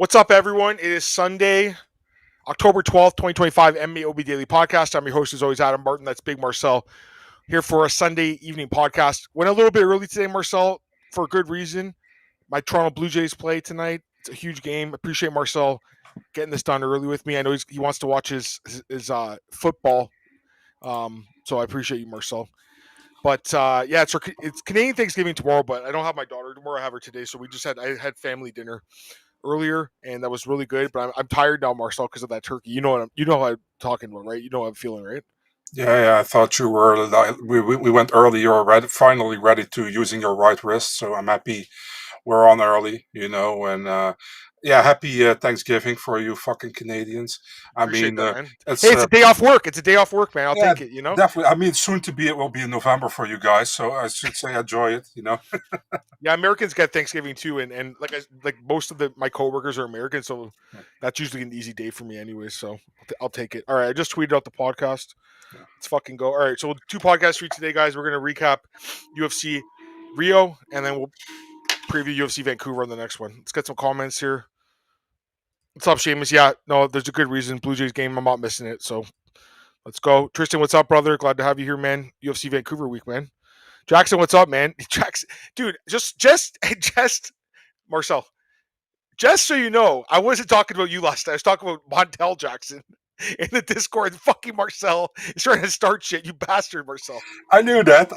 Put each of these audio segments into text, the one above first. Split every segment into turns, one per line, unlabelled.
What's up, everyone? It is Sunday, October 12th, 2025, MMAOB Daily Podcast. I'm your host, as always, Adam Martin. That's Big Marcel here for a Sunday evening podcast. Went a little bit early today, Marcel, for a good reason. My Toronto Blue Jays play tonight. It's a huge game. Appreciate Marcel getting this done early with me. I know he wants to watch his football, so I appreciate you, Marcel. But yeah, it's Canadian Thanksgiving tomorrow, but I don't have my daughter tomorrow. I have her today, so I had family dinner earlier, and that was really good. But I'm tired now, Marcel, because of that turkey. You know what I'm talking about, right? You know what I'm feeling, right?
Yeah, I thought you were we went early. You're finally ready to using your right wrist, so I'm happy we're on early, and yeah, happy Thanksgiving for you fucking Canadians. I
Appreciate
mean,
that, man.
it's
Hey, it's a day off work. It's a day off work, man. I'll
yeah,
take it. You know.
definitely. I mean, soon to be it will be in November for you guys, so I should say enjoy it.
Yeah, Americans get Thanksgiving too, and like most of my coworkers are American, so that's usually an easy day for me, anyway. So I'll take it. All right, I just tweeted out the podcast.
Yeah.
Let's fucking go. All right, so 2 podcasts for you today, guys. We're gonna recap UFC Rio, and then we'll preview UFC Vancouver on the next one. Let's get some comments here. What's up, Seamus? Yeah, no, there's a good reason. Blue Jays game, I'm not missing it. So let's go. Tristan, what's up, brother? Glad to have you here, man. UFC Vancouver week, man. Jackson, what's up, man? Jackson, dude, just Marcel, just so you know, I wasn't talking about you last night. I was talking about Montel, Jackson, in the Discord. Fucking Marcel is trying to start shit. You bastard, Marcel.
I knew that.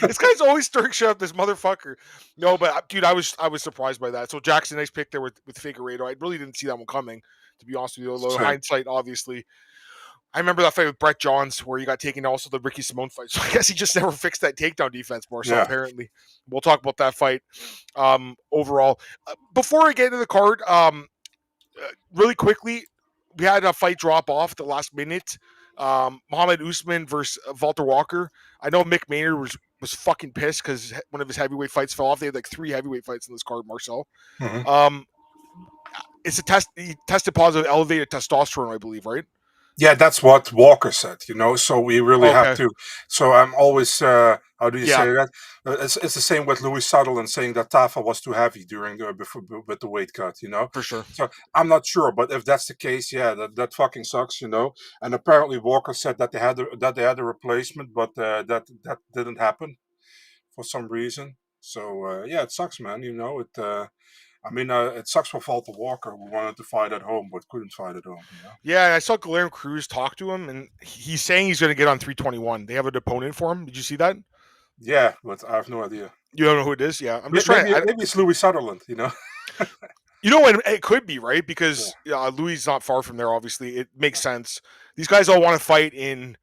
This guy's always stirring shit up. This motherfucker. No, but dude, I was surprised by that. So Jackson, nice pick there with Figueiredo. I really didn't see that one coming, to be honest with you. Although hindsight, obviously. I remember that fight with Brett Johns where he got taken, also the Ricky Simone fight. So I guess he just never fixed that takedown defense, Marcel, apparently. We'll talk about that fight overall. Before I get into the card, really quickly, we had a fight drop off at the last minute. Muhammad Usman versus Walter Walker. I know Mick Maynard was fucking pissed because one of his heavyweight fights fell off. They had like 3 heavyweight fights in this card, Marcel.
Mm-hmm.
It's a test. He tested positive, elevated testosterone, I believe, right?
Yeah, that's what Walker said, so we really have to. So I'm always, how do you say that? It's the same with Louis Sutherland saying that Tafa was too heavy with the weight cut,
For sure.
So I'm not sure, but if that's the case, yeah, that fucking sucks, And apparently Walker said that they had a replacement, but that didn't happen for some reason. So yeah, it sucks, man. It sucks for Walter Walker, who wanted to fight at home but couldn't fight at home.
Yeah, I saw Guillermo Cruz talk to him, and he's saying he's going to get on 321. They have an opponent for him. Did you see that?
Yeah, but I have no idea.
You don't know who it is? Yeah,
I'm just trying. Maybe it's Louis Sutherland.
You know what? It could be, right? Because Louis is not far from there. Obviously, it makes sense. These guys all want to fight in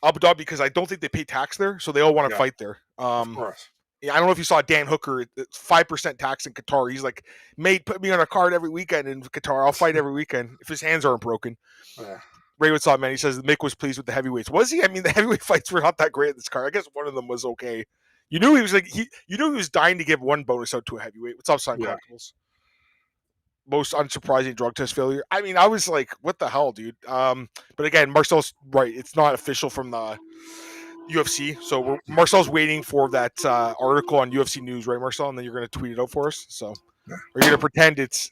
Abu Dhabi because I don't think they pay tax there, so they all want to fight there.
Of course.
I don't know if you saw Dan Hooker. It's 5% tax in Qatar. He's like, mate, put me on a card every weekend in Qatar. I'll fight every weekend if his hands aren't broken.
Yeah.
Ray, what's up, man? He says Mick was pleased with the heavyweights. Was he? I mean, the heavyweight fights were not that great in this card. I guess one of them was okay. You knew he was you knew he was dying to give one bonus out to a heavyweight. What's up, Sun Collectibles? Most unsurprising drug test failure. I mean, I was like, what the hell, dude? But again, Marcel's right. It's not official from the UFC. So Marcel's waiting for that article on UFC News, right, Marcel? And then you're going to tweet it out for us. So are you going to pretend it's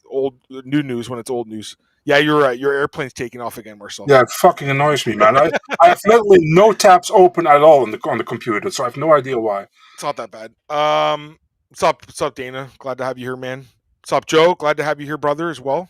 new news when it's old news? Yeah, you're right. Your airplane's taking off again, Marcel.
Yeah, it fucking annoys me, man. I have literally no tabs open at all on the computer, so I have no idea why.
It's not that bad. What's up, Dana? Glad to have you here, man. What's up, Joe? Glad to have you here, brother, as well.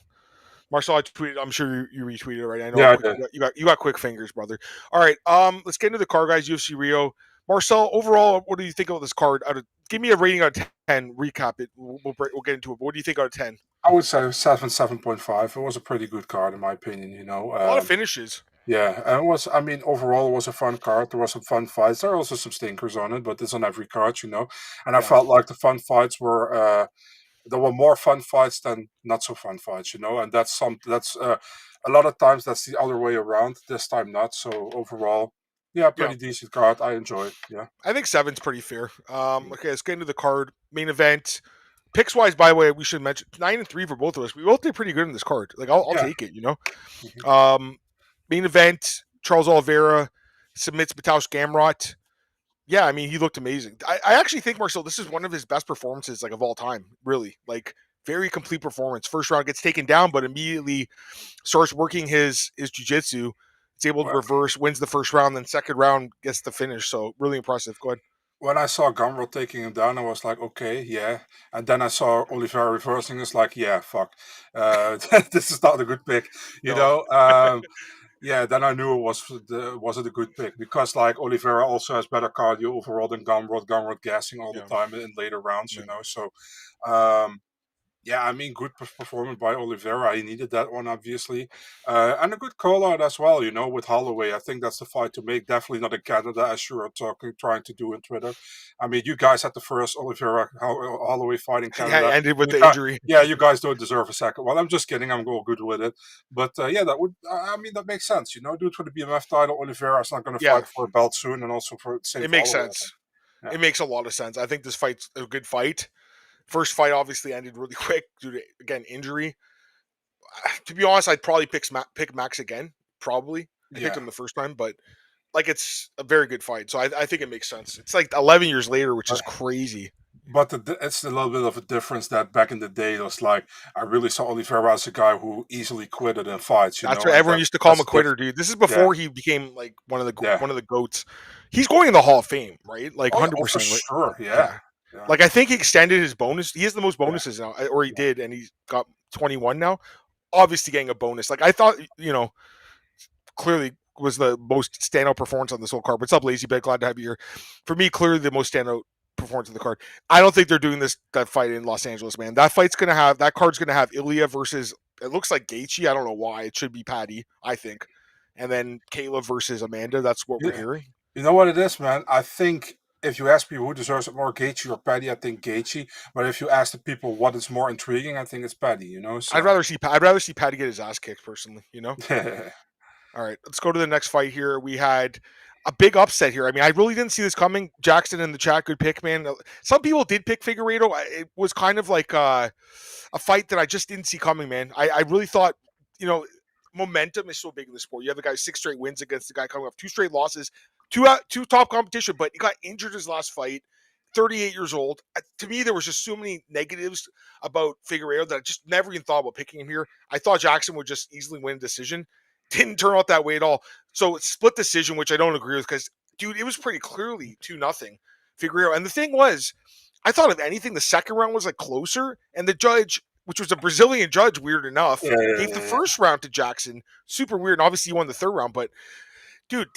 Marcel, I tweeted. I'm sure you retweeted it, right? I know.
Yeah, I did.
You got quick fingers, brother. All right. Let's get into the card, guys. UFC Rio. Marcel, overall, what do you think about this card? Give me a rating out of 10. Recap it. We'll get into it. But what do you think out of 10?
I would say 7.5. It was a pretty good card, in my opinion.
A lot of finishes.
Yeah, and overall it was a fun card. There were some fun fights. There are also some stinkers on it, but it's on every card, And I felt like the fun fights were. There were more fun fights than not so fun fights, and that's a lot of times that's the other way around. This time not. So overall, pretty decent card. I enjoyed. Yeah,
I think 7's pretty fair. Okay, let's get into the card. Main event. Picks wise, by the way, we should mention 9-3 for both of us. We both did pretty good in this card. Like I'll take it.
Mm-hmm.
Main event. Charles Oliveira submits Mateusz Gamrot. Yeah, he looked amazing. I actually think, Marcel, this is one of his best performances, like, of all time, really. Like, Very complete performance. First round gets taken down, but immediately starts working his jiu-jitsu. It's able to
Well,
reverse, wins the first round, then second round gets the finish. So really impressive. Go ahead.
when I saw Gamrot taking him down, I was like, okay, yeah. And then I saw Oliveira reversing. It's like, yeah, fuck, this is not a good pick, you
No.
know. Yeah, then I knew it was it a good pick because like Oliveira also has better cardio overall than Gamrot. Gamrot gassing all the
Yeah.
time in later rounds,
Yeah.
you know. So, um, yeah, I mean, good performance by Oliveira. He needed that one, obviously, and a good call out as well. You know, with Holloway, I think that's the fight to make. Definitely not in Canada, as you are trying to do on Twitter. I mean, you guys had the first Oliveira Holloway fight in
Yeah, it
Canada.
ended with
You
the
got,
injury.
yeah, you guys don't deserve a second. Well, I'm just kidding. I'm all good with it, but yeah, that would. I mean, that makes sense. You know, do it for the BMF title. Oliveira is not going to
Yeah,
fight for a belt soon, and also for same
it
for
makes
Holloway. I think.
sense.
Yeah.
It makes a lot of sense. I think this fight's a good fight. First fight obviously ended really quick due to, again, injury. To be honest, I'd probably pick Max again. Probably. I picked
Yeah.
him the first time, but like it's a very good fight. So I think it makes sense. It's like 11 years later, which is crazy.
But it's a little bit of a difference that back in the day it was like I really saw Oliveira as a guy who easily quitted in fights, you
That's
know,
what
and
everyone used to call him
that's
a
the
quitter,
difference.
dude. This is
Yeah,
before he became like
yeah.
one of the goats. He's going in the Hall of Fame, right? Like
Oh, oh, for
100%, right?
sure. Yeah,
Yeah.
yeah,
Like I think he extended his bonus. He has the most
yeah,
bonuses now, or he
yeah.
did, and he's got 21 now. Obviously getting a bonus. Like I thought, clearly was the most standout performance on this whole card. What's up, Lazy Bet? Glad to have you here. For me, clearly the most standout performance of the card. I don't think they're doing that fight in Los Angeles, man. That card's gonna have Ilya versus, it looks like Gaethje. I don't know why. It should be Patty, I think. And then Kayla versus Amanda. That's what we're
Yeah.
hearing.
You know what it is, man? I think if you ask people who deserves it more, Gaethje or Paddy, I think Gaethje. But if you ask the people what is more intriguing, I think it's Paddy. You know,
I'd
so
rather see Patty get his ass kicked personally.
yeah,
All right, let's go to the next fight here. We had a big upset here. I mean, I really didn't see this coming. Jackson in the chat, good pick, man. Some people did pick Figueiredo. It was kind of like a fight that I just didn't see coming, man. I really thought, you know, momentum is so big in the sport. You have a guy 6 straight wins against the guy coming off 2 straight losses, two top competition, but he got injured his last fight. 38 years old. To me, there was just so many negatives about Figueiredo that I just never even thought about picking him here. I thought Jackson would just easily win a decision. Didn't turn out that way at all. So it's split decision, which I don't agree with because, dude, it was pretty clearly 2-0 Figueiredo. And the thing was, I thought if anything, the second round was like closer, and the judge, which was a Brazilian judge, weird enough,
yeah, yeah,
gave the
yeah.
first round to Jackson. Super weird. And obviously, he won the third round, but dude,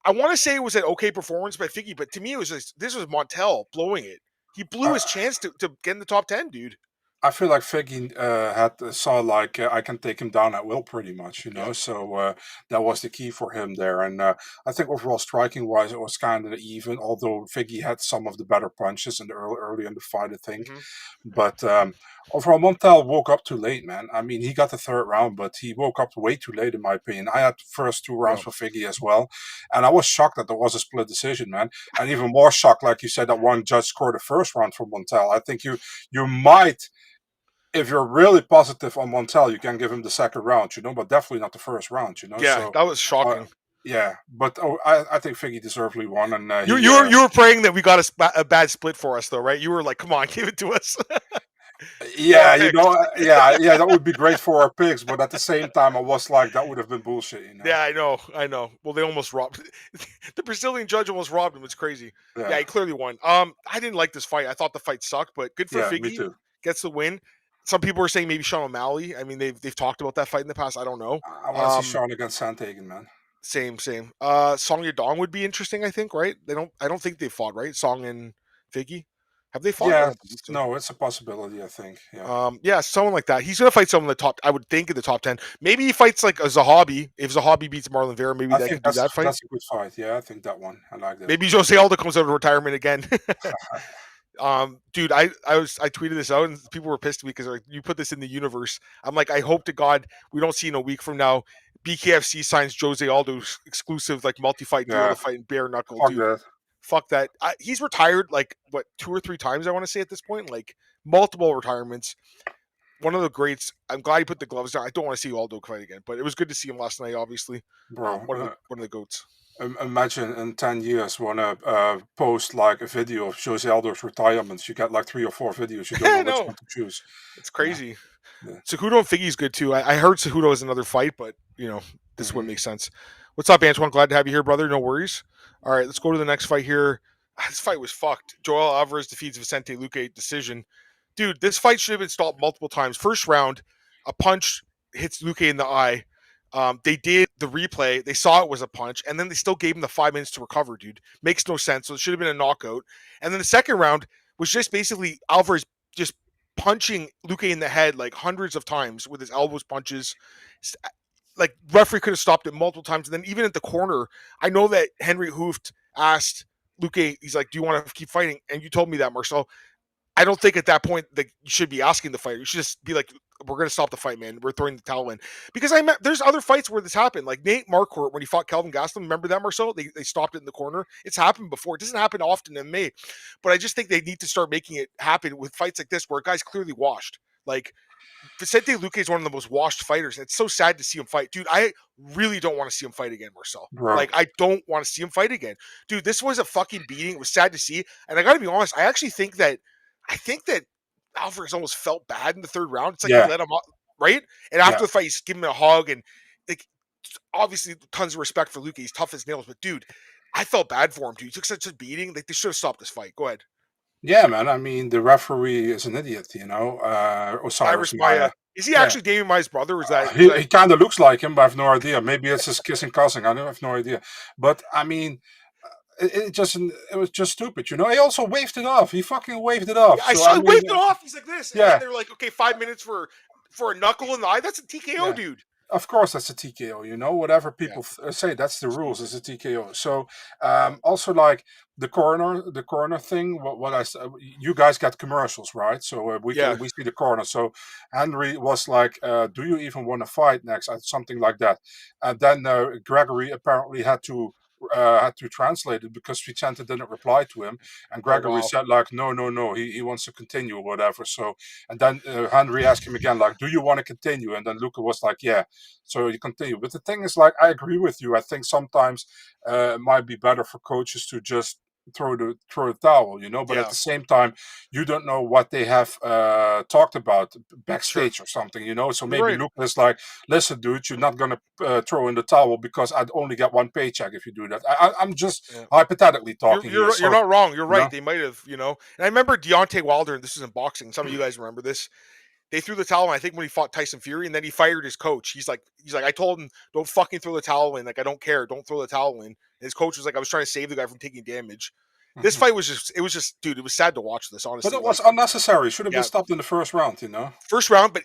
I want to say it was an okay performance by Figgy, but to me, this was Montel blowing it. He blew his chance to get in the top 10, dude.
I feel like Figgy saw like I can take him down at will pretty much, you
Yeah.
know. So that was the key for him there, and I think overall striking wise it was kind of even. Although Figgy had some of the better punches in the early in the fight, I think.
Mm-hmm.
But overall, Montel woke up too late, man. I mean, he got the third round, but he woke up way too late, in my opinion. I had the first 2 rounds
Yeah.
for Figgy as well, and I was shocked that there was a split decision, man. And even more shocked, like you said, that one judge scored the first round for Montel. I think you might, if you're really positive on Montel, you can give him the second round, you know, but definitely not the first round, you know.
Yeah,
So,
that was
uh,
shocking.
yeah, but I think Figgy deservedly won, and
You were praying that we got a bad split for us, though, right? You were like, "Come on, give it to us." For our
yeah, you
picks.
know, yeah, that would be great for our picks, but at the same time, I was like, that would have been bullshit, you know.
Yeah, I know. Well, they almost robbed the Brazilian judge almost robbed him. It's crazy. Yeah,
Yeah,
he clearly won. I didn't like this fight. I thought the fight sucked, but good for
yeah, me
Figgy.
too.
Gets the win. Some people were saying maybe Sean O'Malley. I mean, they've talked about that fight in the past. I don't know.
I want to see Sean against Sandhagen, man.
Same. Song Yadong would be interesting. I think, right? I don't think they fought, right? Song and Figgy, have they fought? I
Yeah,
don't believe so.
no, it's a possibility, I think. Yeah,
Yeah, someone like that. He's gonna fight someone in the top. I would think in the top 10. Maybe he fights like a Zahabi. If Zahabi beats Marlon Vera, maybe
I
they
think
could do that fight.
that's a good fight. Yeah, I think that one. I like that.
Maybe Jose Aldo comes out of retirement again. Dude, I tweeted this out and people were pissed at me because like, you put this in the universe. I'm like, I hope to God we don't see in a week from now BKFC signs Jose Aldo's exclusive like multi-fight deal
Yeah,
to fight in bare knuckle,
fuck
dude.
that.
Fuck that. He's retired like what 2 or 3 times I want to say at this point, like multiple retirements. One of the greats. I'm glad he put the gloves down. I don't want to see Aldo fight again, but it was good to see him last night. Obviously,
Bro,
one of the goats.
Imagine in 10 years when post like a video of Jose Aldo's retirement, you get like 3 or 4 videos. You don't know which
No,
one to choose.
it's
Yeah.
crazy.
Yeah.
Cejudo and Figgy's good too. I heard Cejudo is another fight, but this
Mhm.
wouldn't make sense. What's up, Antoine? Glad to have you here, brother. No worries. All right, let's go to the next fight here. This fight was fucked. Joel Alvarez defeats Vicente Luque decision. Dude, this fight should have been stopped multiple times. First round, a punch hits Luque in the eye. They did the replay. They saw it was a punch, and then they still gave him the 5 minutes to recover, dude. Makes no sense. So it should have been a knockout. And then the second round was just basically Alvarez just punching Luque in the head like hundreds of times with his elbows punches. Like referee could have stopped it multiple times. And then even at the corner, I know that Henry Hooft asked Luque, he's like, "Do you want to keep fighting?" And you told me that, Marcel. I don't think at that point that you should be asking the fighter. You should just be like, "We're going to stop the fight, man. We're throwing the towel in." Because there's other fights where this happened. Like Nate Marquardt when he fought Kelvin Gastelum. Remember that, Marcel? They stopped it in the corner. It's happened before. It doesn't happen often in May, but I just think they need to start making it happen with fights like this where a guy's clearly washed. Like Vicente Luque is one of the most washed fighters. It's so sad to see him fight. Dude, I really don't want to see him fight again, Marcel.
Bro.
Like, I don't want to see him fight again. Dude, this was a fucking beating. It was sad to see. And I got to be honest, I actually think that Alvarez almost felt bad in the third round. It's like he
Yeah.
let him up, right? And after
Yeah.
the fight, he's giving him a hug and like obviously tons of respect for Luque. He's tough as nails, but dude, I felt bad for him, dude. He took such a beating. Like they should have stopped this fight. Go ahead.
Yeah, man. I mean, the referee is an idiot, Osiris
Cyrus Maya.
Maya.
Is he
Yeah.
actually David Maya's brother? Or is that
He kind of looks like him, but I have no idea. Maybe it's his kissing cousin. I don't have no idea. But I mean, it was just stupid, He also waved it off. He fucking waved it off.
Yeah, I
So
saw
I
he
mean,
waved it off. He's like this, and then
yeah,
they're like, "Okay, 5 minutes for a knuckle in the eye. That's a TKO,
yeah.
dude."
Of course, that's a TKO. Whatever
Yeah,
people say, that's the rules. It's a TKO. So,
yeah,
also like the corner thing. What I said, you guys get commercials, right? So
yeah.
we see the corner. So Henry was like, "Do you even want to fight next?" Something like that. And then Gregory apparently had to translate it because Vicente didn't reply to him, and
Oh
Gregory
wow.
said like, "No, no, no, he wants to continue or whatever." So, and then Henry asked him again like, "Do you want to continue?" And then Luca was like, "Yeah." So you continue. But the thing is, like, I agree with you. I think sometimes it might be better for coaches to just throw the towel, But at
Yeah,
the same time, you don't know what they have talked about
sure.
backstage or something, So
You're
maybe
right.
Luca is like, "Listen, dude, you're not gonna throw in the towel because I'd only get one paycheck if you do that." I'm just
Yeah.
hypothetically
You're
talking here,
you're you're
so
not wrong. You're
you
right.
know.
They might have. And I remember Deontay Wilder, and this is in boxing. Some of you guys remember this. They threw the towel in, I think when he fought Tyson Fury, and then he fired his coach. He's like, I told him, don't fucking throw the towel in. Like, I don't care. Don't throw the towel in. And his coach was like, I was trying to save the guy from taking damage. This
Mhm.
fight was just, dude, it was sad to watch this,
But
honestly.
it was
Like,
unnecessary. Should have been
yeah,
stopped in the first round.
first round, but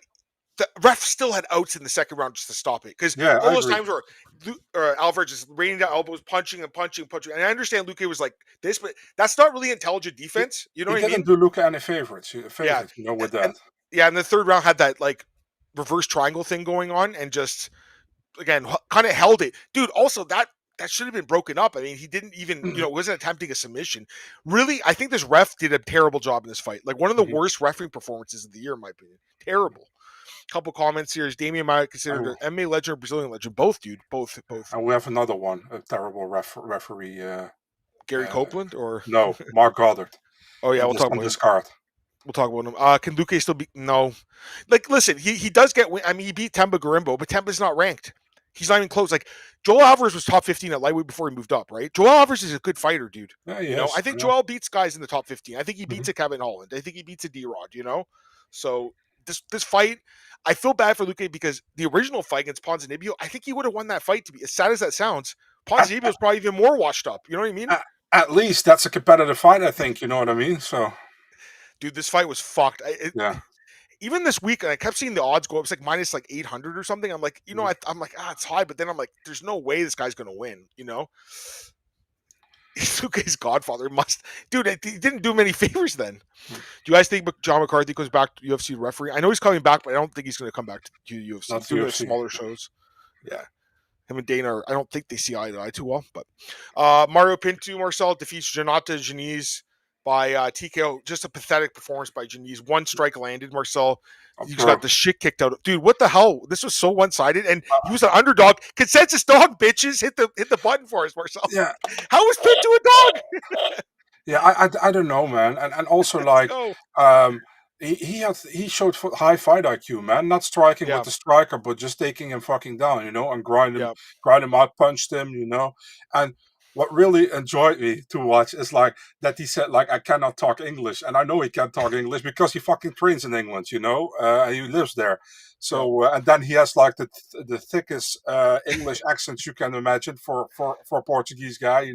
the ref still had outs in the second round just to stop it. Because
Yeah,
all
I
those
agree.
times where Alvarez just raining down elbows, punching and punching and punching. And I understand Luque was like this, but that's not really intelligent
He,
defense. You know
he
what I
didn't
mean?
do Luca any favorites,
Yeah.
with
And
that.
yeah, and the third round had that like reverse triangle thing going on and just again kind of held it. Dude, also that should have been broken up. I mean, he didn't even,
Mhm.
wasn't attempting a submission. Really, I think this ref did a terrible job in this fight. Like one of the worst refereeing performances of the year, in my opinion. Terrible. Couple comments here. Is Damian Maia considered
And,
an MMA legend or Brazilian legend? Both, dude. Both. Both.
and we have another one, a terrible referee.
Gary
Uh,
Copeland or
no, Mark Goddard
oh yeah,
on
we'll
this
talk
on
about
this
him.
card.
We'll talk about him. Can Luque still be? No. Like, listen, he does get. I mean, he beat Temba Garimbo, but Temba's not ranked. He's not even close. Like Joel Alvarez was top 15 at lightweight before he moved up, right? Joel Alvarez is a good fighter, dude.
Yeah, yes,
I
I
think
know.
Joel beats guys in the top 15. I think he beats
Mhm.
a Kevin Holland. I think he beats a D-Rod. So this fight, I feel bad for Luque because the original fight against Ponzinibbio, I think he would have won that fight. To be as sad as that sounds,
At,
Ponzinibbio is probably even more washed up. You know what I mean?
at, at least that's a competitive fight, I think. You know what I mean? So
Dude, this fight was fucked.
yeah.
Even this week, and I kept seeing the odds go up. It's like minus like 800 or something. I'm like,
Mhm.
I'm like, it's high, but then I'm like, there's no way this guy's gonna win. Luke's Godfather must, dude. He didn't do him any favors. Then,
Mhm.
do you guys think John McCarthy goes back to UFC referee? I know he's coming back, but I don't think he's gonna come back to the UFC.
Not
He's doing the
UFC.
smaller shows. Yeah, him and Dana. I don't think they see eye to eye too well. But Mario Pinto Marcel defeats Jonata Janice. by TKO. Just a pathetic performance by Janice. One strike landed. Marcel, he just
Bro.
got the shit kicked out of. Dude, what the hell? This was so one-sided, and he was an underdog. Consensus dog, bitches. Hit the button for us, Marcel.
Yeah.
How was Pinto a dog?
Yeah, I don't know, man. And also, like, he showed high fight IQ, man. Not striking with the striker, but just taking him fucking down, and grind him out, punched him, And what really enjoyed me to watch is like that he said, like, I cannot talk English, and I know he can't talk English because he fucking trains in England, and he lives there. So and then he has like the thickest English accent you can imagine for a Portuguese guy,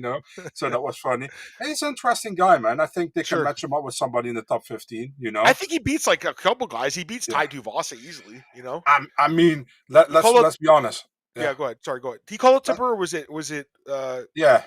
So that was funny. And he's an interesting guy, man. I think they can match him up with somebody in the top 15.
I think he beats like a couple guys. He beats Tai Tuivasa easily.
I mean, let's be honest.
Yeah, go ahead. Sorry, go ahead. Did he call it Tipper or was it?
Yeah.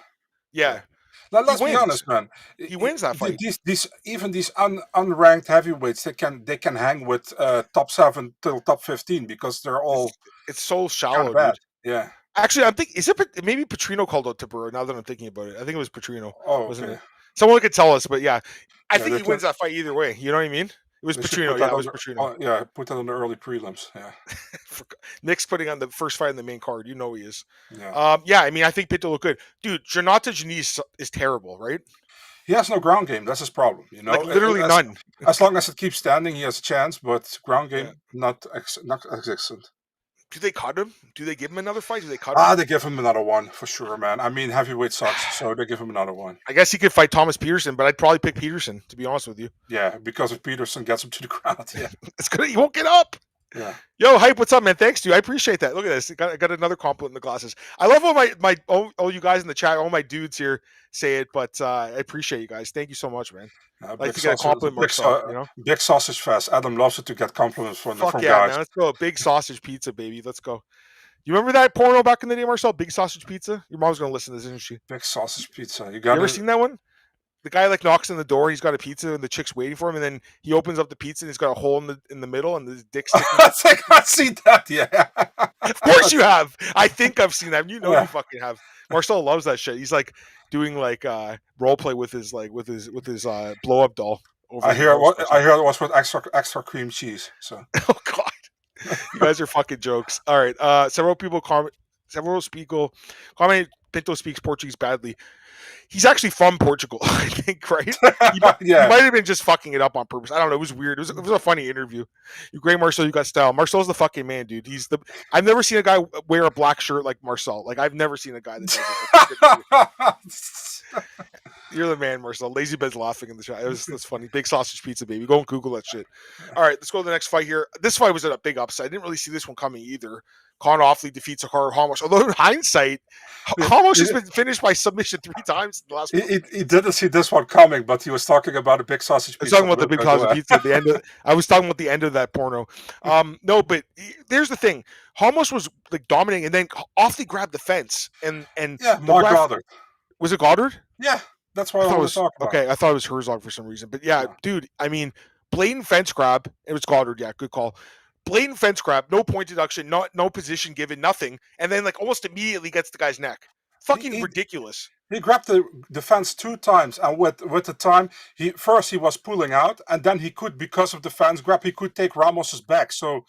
Let's be honest, man.
He wins that fight.
These unranked heavyweights, they can hang with top 7 till top 15 because they're all.
It's so shallow,
bad.
Dude.
Yeah.
Actually, I'm thinking maybe Petrino called out Tipper. Now that I'm thinking about it, I think it was Petrino.
Oh,
wasn't
okay.
it? Someone could tell us, but yeah, I think he wins that fight either way. You know what I mean? It was Petrino. Yeah, it was Petrino.
Yeah, put that on the early prelims. Yeah.
Nick's putting on the first fight in the main card. You know he is.
Yeah.
I mean, I think Pinto looked good. Dude, Jonathan Janice is terrible, right?
He has no ground game. That's his problem,
Like literally none.
As long as it keeps standing, he has a chance, but ground game, not existent.
Do they cut him? Do they give him another fight? Do they cut him?
They give him another one for sure, man. I mean, heavyweight sucks, so they give him another one.
I guess he could fight Thomas Peterson, but I'd probably pick Peterson, to be honest with you.
Yeah, because if Peterson gets him to the ground, yeah.
It's good. He won't get up.
Yeah.
Yo, Hype, what's up, man? Thanks, dude. I appreciate that. Look at this. I got another compliment in the glasses. I love all you guys in the chat, all my dudes here say it, but I appreciate you guys. Thank you so much, man. Like to get a compliment myself,
Big sausage fest. Adam loves it to get compliments from guys.
Man. Let's go. Big sausage pizza, baby. Let's go. You remember that porno back in the day, Marcel? Big sausage pizza? Your mom's going to listen to this, isn't she?
Big sausage pizza. You
ever seen that one? The guy like knocks on the door, he's got a pizza, and the chick's waiting for him, and then he opens up the pizza, and he's got a hole in the middle, and the dick's sticking.
I've seen that, yeah.
Of course you have. I think I've seen that. You know you fucking have. Marcel loves that shit. He's like doing like role play with his blow up doll.
I hear it was with extra cream cheese. So.
Oh God. You guys are fucking jokes. All right. Several people comment. Pinto speaks Portuguese badly. He's actually from Portugal, I think, right? He might have been just fucking it up on purpose. I don't know. It was weird. It was a funny interview. You're great, Marcel. You got style. Marcel's the fucking man, dude. I've never seen a guy wear a black shirt like Marcel. Like I've never seen a guy that does it. You're the man, Marcel. Lazy Bed's laughing in the chat. That's funny. Big sausage pizza, baby. Go and Google that shit. All right, let's go to the next fight here. This fight was a big upset. I didn't really see this one coming either. Conor Offley defeats Hikaru Hamos. Although in hindsight, Hamos has been finished by submission 3 times in the last.
He didn't see this one coming, but he was talking about a big sausage pizza.
I was talking about the big sausage pizza at the end. I was talking about the end of that porno. No, but there's the thing. Hamos was like dominating, and then Offley grabbed the fence, and
Mark Goddard.
Was it Goddard?
Yeah. That's why I was talking about.
Okay, I thought it was Herzog for some reason. But yeah, dude, I mean, blatant fence grab. It was Goddard, yeah, good call. Blatant fence grab, no point deduction, no position given, nothing. And then like almost immediately gets the guy's neck. Fucking ridiculous.
He grabbed the fence 2 times, and with the time, he was pulling out, and then he could, because of the fence grab, he could take Ramos's back. So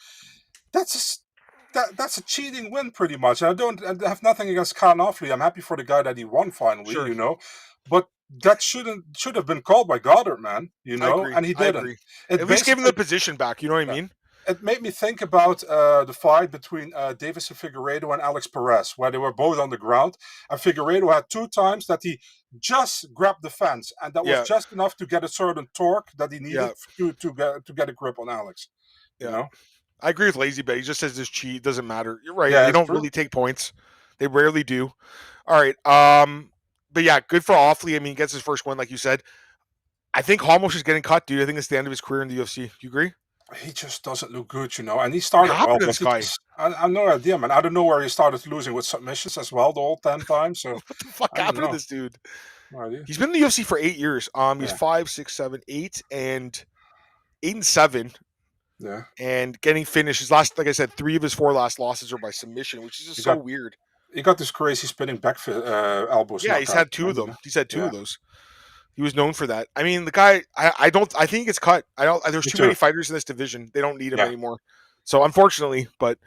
that's a cheating win pretty much. I have nothing against Conor Offley. I'm happy for the guy that he won finally,
sure.
But that should have been called by Goddard, man. And he didn't.
At least give him the position back. You know what I mean?
It made me think about the fight between Deiveson Figueiredo and Alex Perez, where they were both on the ground, and Figueiredo had 2 times that he just grabbed the fence, and that was just enough to get a certain torque that he needed to get a grip on Alex. You know?
I agree with Lazy Bet. He just says this cheat doesn't matter. You're right. They don't really take points. They rarely do. All right. But yeah, good for Offley. I mean, he gets his first win, like you said. I think Hamos is getting cut, dude. I think it's the end of his career in the UFC. You agree?
He just doesn't look good, And he started well.
This guy?
I have no idea, man. I don't know where he started losing with submissions as well, the whole 10 times. So
what the fuck happened to this dude?
No idea.
He's been in the UFC for 8 years. He's 5, 6, 7, 8, and 8 and 7.
Yeah.
And getting finished. His last, like I said, 3 of his 4 last losses are by submission, which is just so weird.
He got this crazy spinning back elbows.
Yeah, he's had 2 of them. He's had 2 of those. He was known for that. I mean, the guy, I think he gets cut. There's
Me
too
too.
many fighters in this division. They don't need him
Yeah.
anymore. So unfortunately, but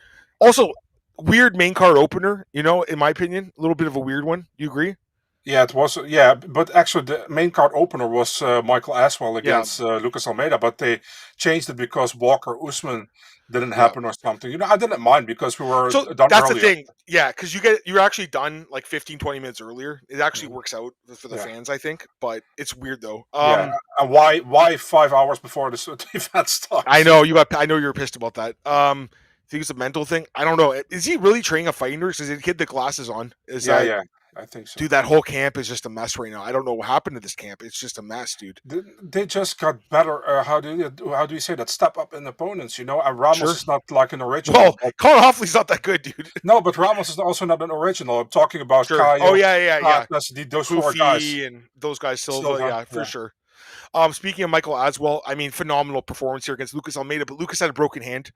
also weird main card opener, in my opinion, a little bit of a weird one. Do you agree?
Yeah, it was. Yeah, but actually, the main card opener was Michael Aswell
Yeah.
against Lucas Almeida, but they changed it because Walker Usman didn't
Yeah.
happen or something. I didn't mind because we were
So
done
that's
earlier.
the thing. Yeah, because you're actually done like 15, 20 minutes earlier. It actually works out for the
Yeah.
fans, I think, but it's weird though.
Yeah, and why 5 hours before the event starts?
I know you were pissed about that. I think it's a mental thing. I don't know. Is he really training a fighting nurse? Is it kid the glasses on?
Yeah, I think so.
Dude, that whole camp is just a mess right now. I don't know what happened to this camp. It's just a mess, dude.
They just got better. How do you say that? Step up in opponents, And Ramos
Sure.
is not like an original.
Well, Colin Hoffley's not that good, dude.
No, but Ramos is also not an original. I'm talking about
Sure.
Caio,
Oh yeah.
those four guys.
And those guys, Silva, yeah, for
yeah.
sure. Speaking of Michael Aswell, I mean, phenomenal performance here against Lucas Almeida, but Lucas had a broken hand.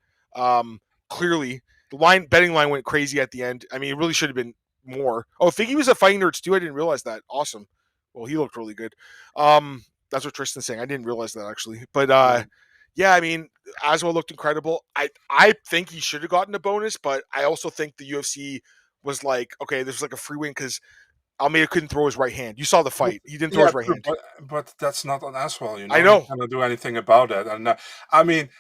Clearly, the betting line went crazy at the end. I mean, it really should have been more. Oh, Figgy was a fighting nerd too. I didn't realize that. Awesome. Well, he looked really good. That's what Tristan's saying. I didn't realize that actually. But yeah, I mean, Aswell looked incredible. I think he should have gotten a bonus, but I also think the UFC was like, okay, this was like a free win because Almeida couldn't throw his right hand. You saw the fight. He didn't throw his right hand.
But that's not on Aswell,
I know.
He cannot do anything about it. And I mean,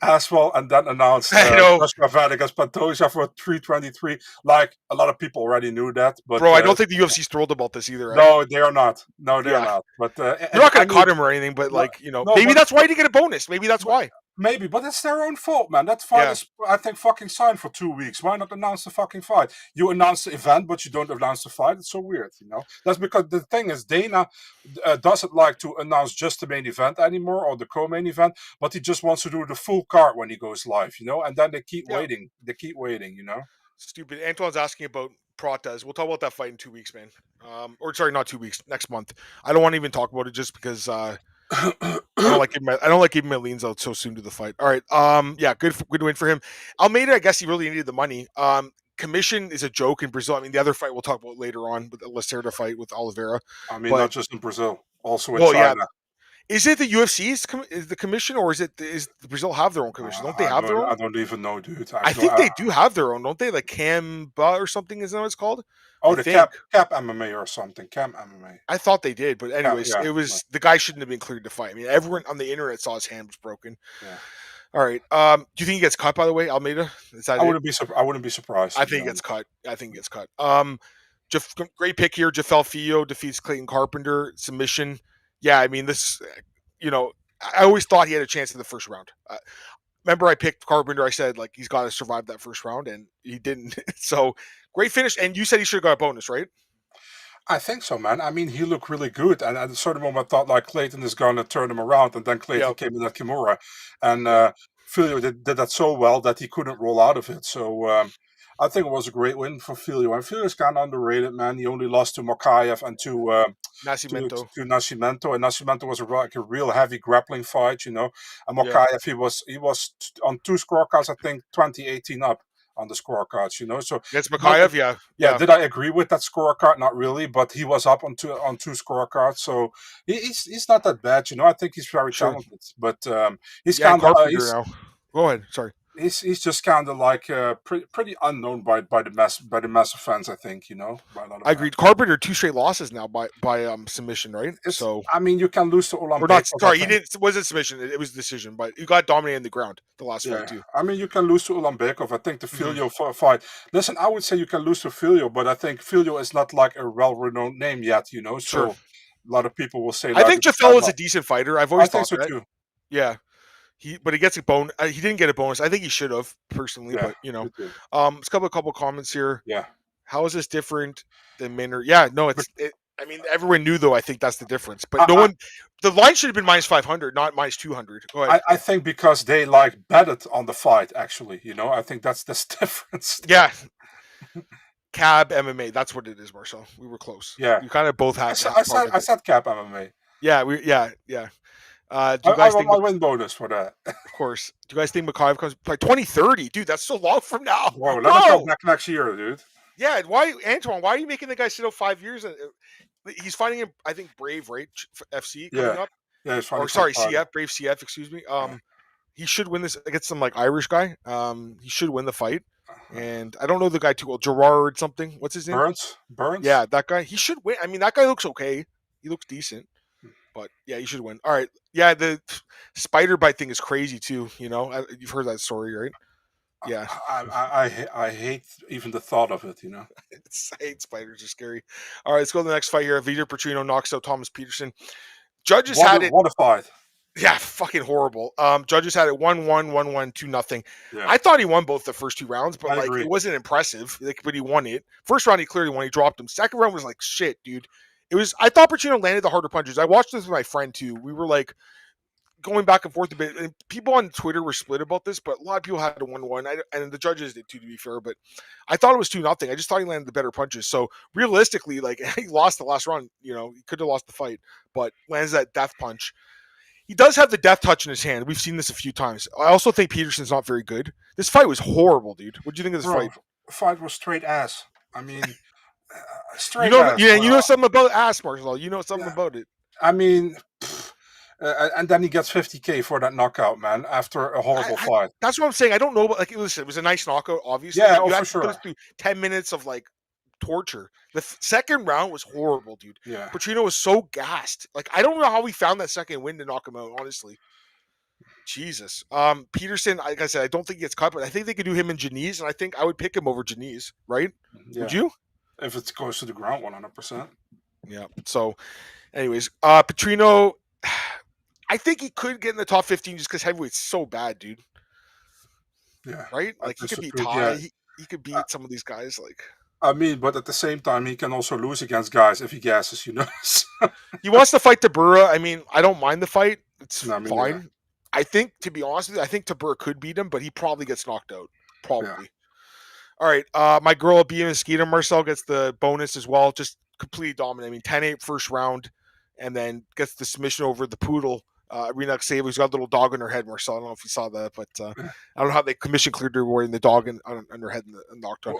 Aswell and then announced Joshua against Pantoja for 323. Like, a lot of people already knew that. But
bro, I don't think the UFC's thrilled about this either.
No, they are not. No, they are not. But
they're not going to cut him or anything. But maybe that's why he didn't get a bonus. Maybe that's why.
Maybe, but it's their own fault, man. That fight is, I think, fucking signed for 2 weeks. Why not announce the fucking fight? You announce the event, but you don't announce the fight. It's so weird, That's because the thing is, Dana doesn't like to announce just the main event anymore or the co-main event, but he just wants to do the full card when he goes live, And then they keep waiting. They keep waiting,
Stupid. Antoine's asking about Pratas. We'll talk about that fight in 2 weeks, man. Or sorry, not 2 weeks. Next month. I don't want to even talk about it just because. I don't like giving my leans out so soon to the fight. All right. Yeah, good win for him. Almeida, I guess he really needed the money. Commission is a joke in Brazil. I mean, the other fight we'll talk about later on with the Lacerda fight with Oliveira.
I mean, not just in Brazil, also in China. Yeah.
Is it the UFC's is the commission, or is Brazil have their own commission? Don't they have their own?
I don't even know, dude.
I think they do have their own, don't they? Like Camba or something, isn't that what it's called?
Oh, Cap MMA or something. Camp MMA.
I thought they did, but anyways, it was the guy shouldn't have been cleared to fight. I mean, everyone on the internet saw his hand was broken.
Yeah.
All right. Do you think he gets cut? By the way, Almeida.
I wouldn't be surprised.
I think he gets cut. Great pick here. Jafel Filho defeats Clayton Carpenter submission. Yeah, I mean this. I always thought he had a chance in the first round. Remember, I picked Carpenter. I said like he's got to survive that first round, and he didn't. So great finish. And you said he should have got a bonus, right?
I think so, man. I mean, he looked really good, and at a certain moment, I thought like Clayton is going to turn him around, and then Clayton came in at Kimura, and Filho did that so well that he couldn't roll out of it. So I think it was a great win for Filho, and Filho is kind of underrated, man. He only lost to Mokaev and to
Nascimento.
To Nascimento, and Nascimento was a real heavy grappling fight, And Mokaev, he was on 2 scorecards, I think 20-18 up on the scorecards, So
it's Mokaev,
yeah. Did I agree with that scorecard? Not really, but he was up on two scorecards, so he's not that bad, I think he's very talented, but he's kind of
now. Go ahead, sorry.
He's just kind of like pretty unknown by the massive fans, I think,
I agreed. Carpenter 2 straight losses now by submission, right? So
I mean, you can lose to Olambe.
Or not, sorry, he didn't. Was it submission? It was a decision, but you got dominated in the ground the last fight too.
I mean, you can lose to Ulambekov. I think the Filho fight. Listen, I would say you can lose to Filho, but I think Filho is not like a well-renowned name yet, So
sure.
A lot of people will say.
I think Jafel is a decent fiiter. I've always thought
so
that.
too.
Yeah. But he gets a bonus. He didn't get a bonus. I think he should have personally, but let's cover a couple comments here.
Yeah.
How is this different than Minner? Yeah, no, I mean, everyone knew though. I think that's the difference. But no one. The line should have been -500, not -200. Go ahead.
I think because they betted on the fight. Actually, I think that's the difference.
Yeah. Cab MMA. That's what it is, Marcel. We were close.
Yeah.
You kind of both had.
I said Cab MMA.
Yeah. Yeah.
Do you guys think I win bonus for that?
Of course. Do you guys think Mokaev comes by 2030? Dude, that's so long from now.
Whoa, let us go back next year, dude.
Yeah, Antoine, why are you making the guy sit out 5 years? He's fighting him. I think Brave, right? FC coming
Yeah,
up,
yeah, he's fighting
or sorry,
Friday.
CF, Brave CF. Excuse me.
Yeah.
He should win this against some like Irish guy. He should win the fight. And I don't know the guy too well. Gerard something. What's his name?
Burns.
Yeah, that guy. He should win. I mean, that guy looks okay. He looks decent. But yeah, he should win. All right. Yeah, the spider bite thing is crazy too. You know, you've heard that story, right? Yeah.
I hate even the thought of it. You know.
I hate spiders. Are scary. All right, let's go to the next fight here. Vitor Petrino knocks out Thomas Peterson. Judges had it.
What a fight.
Yeah, fucking horrible. Judges had it 1-1, 1-1, 2-0.
Yeah.
I thought he won both the first two rounds, but
I
like
agree.
it wasn't impressive. Like, but he won it. First round he clearly won. He dropped him. Second round was like shit, dude. It was. I thought Pacino landed the harder punches. I watched this with my friend too. We were like going back and forth a bit, and people on Twitter were split about this, but a lot of people had a 1-1, and the judges did too, to be fair. But I thought it was 2-0. I just thought he landed the better punches. So realistically, like he lost the last round. You know, he could have lost the fight, but lands that death punch. He does have the death touch in his hand. We've seen this a few times. I also think Peterson's not very good. This fight was horrible, dude. What do you think of this fight?
Fight was straight ass. I mean,
straight ass. Yeah, you know something about ass, Marcel. You know something about it.
I mean, and then he gets $50K for that knockout, man, after a horrible fight.
That's what I'm saying. I don't know, but like, listen, it was a nice knockout, obviously.
Yeah,
you
for sure.
Go through 10 minutes of like torture. The second round was horrible, dude.
Yeah.
Pacino was so gassed. Like, I don't know how he found that second win to knock him out, honestly. Jesus. Peterson, like I said, I don't think he gets cut, but I think they could do him in Janice, and I think I would pick him over Janice, right?
Yeah.
Would you?
If it goes to the ground 100%.
Yeah. So, anyways, Petrino, I think he could get in the top 15 just because heavyweight's so bad, dude.
Yeah.
Right? Like, he could beat Ty. Yeah. He could beat some of these guys, like...
I mean, but at the same time, he can also lose against guys if he gasses, you know.
He wants to fight Tabura. I mean, I don't mind the fight. It's fine.
Neither.
I think, to be honest with you, I think Tabura could beat him, but he probably gets knocked out. Probably. Yeah. All right. My girl, Bia Mesquita, Marcel gets the bonus as well. Just completely dominant. I mean, 10-8 first round, and then gets the submission over the Poodle. Rena Xavier, got a little dog on her head, Marcel. I don't know if you saw that, but I don't know how they commission cleared her wearing the dog on her head and knocked on.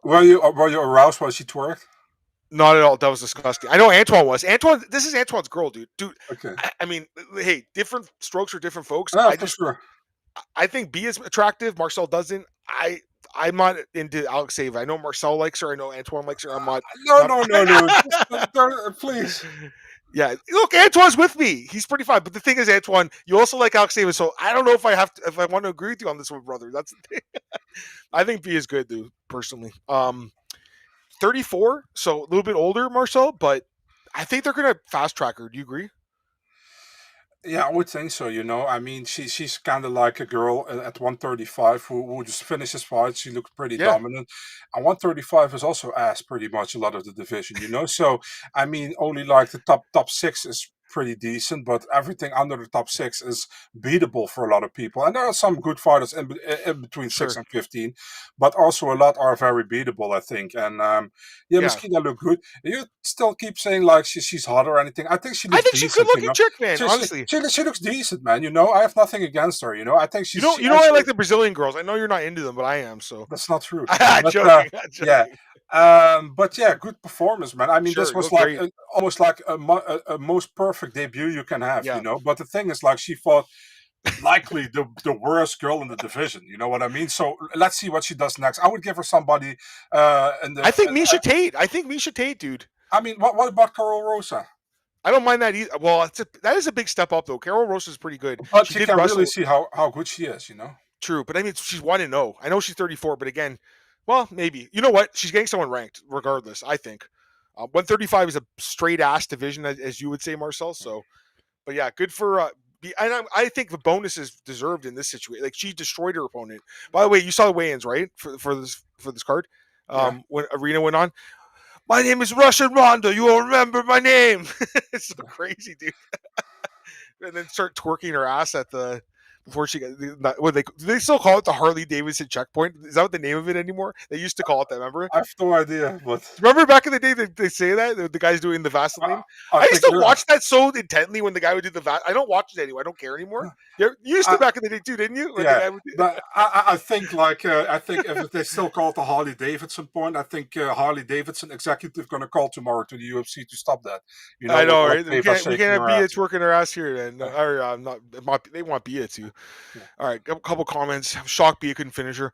Were you aroused while she twerked?
Not at all. That was disgusting. I know Antoine was. This is Antoine's girl, dude.
Okay.
I mean, hey, different strokes for different folks.
No, for sure.
I think B is attractive. Marcel doesn't. I'm not into Alex Save. I know Marcel likes her. I know Antoine likes her. I'm not.
No. Please.
Yeah, look, Antoine's with me. He's pretty fine. But the thing is, Antoine, you also like Alex Davis, so I don't know if I want to agree with you on this one, brother. That's the thing. I think B is good, dude, personally. 34, so a little bit older, Marcel, but I think they're gonna fast track her. Do you agree?
Yeah, I would think so. You know, I mean, she's kind of like a girl at 135 who just finishes fights. She looks pretty dominant. And 135 is also ass pretty much a lot of the division. You know, so I mean, only like the top 6 is pretty decent, but everything under the top 6 is beatable for a lot of people. And there are some good fighters in between 6 and 15, but also a lot are very beatable, I think. And Mesquita look good. You still keep saying like she's hot or anything. I think she looks decent.
She's a good-looking chick, man, honestly.
She looks decent, man. You know, I have nothing against her. You know, I think she's...
You know, I like the Brazilian girls. I know you're not into them, but I am, so...
That's not true.
I'm joking.
Yeah. But yeah, good performance, man. I mean, this was like almost like a most perfect debut you can have, you know. But the thing is, like, she fought likely the worst girl in the division. You know what I mean? So let's see what she does next. I would give her somebody.
I think Miesha Tate. I think Miesha Tate, dude.
I mean, what about Carol Rosa?
I don't mind that either. Well, that is a big step up, though. Carol Rosa is pretty good.
But you can really see how good she is, you know.
True, but I mean, she's 1-0. I know she's 34, but again. Well, maybe. You know what? She's getting someone ranked, regardless, I think. 135 is a straight-ass division, as you would say, Marcel. So, but yeah, good for... and I think the bonus is deserved in this situation. Like, she destroyed her opponent. By the way, you saw the weigh-ins, right? For this card? When Arena went on. My name is Russian Ronda. You will remember my name. It's so crazy, dude. And then start twerking her ass at the before she got what do they still call it the Harley Davidson checkpoint? Is that what the name of it anymore? They used to call it that. Remember?
I have no idea, but
Remember back in the day they say that the guy's doing the Vaseline.
I
I used
think
to watch that so intently when the guy would do the I don't watch it anymore. I don't care anymore. You used to back in the day too, didn't you? When the
yeah,
guy would do...
but I think I think if they still call it the Harley Davidson point, I think Harley Davidson executive going to call tomorrow to the UFC to stop that. You know,
I know,
like
right? We can't have Beats working their ass here, and or not. They want Bia too.
Yeah.
All right, a couple comments. I'm shocked Bia couldn't finish her.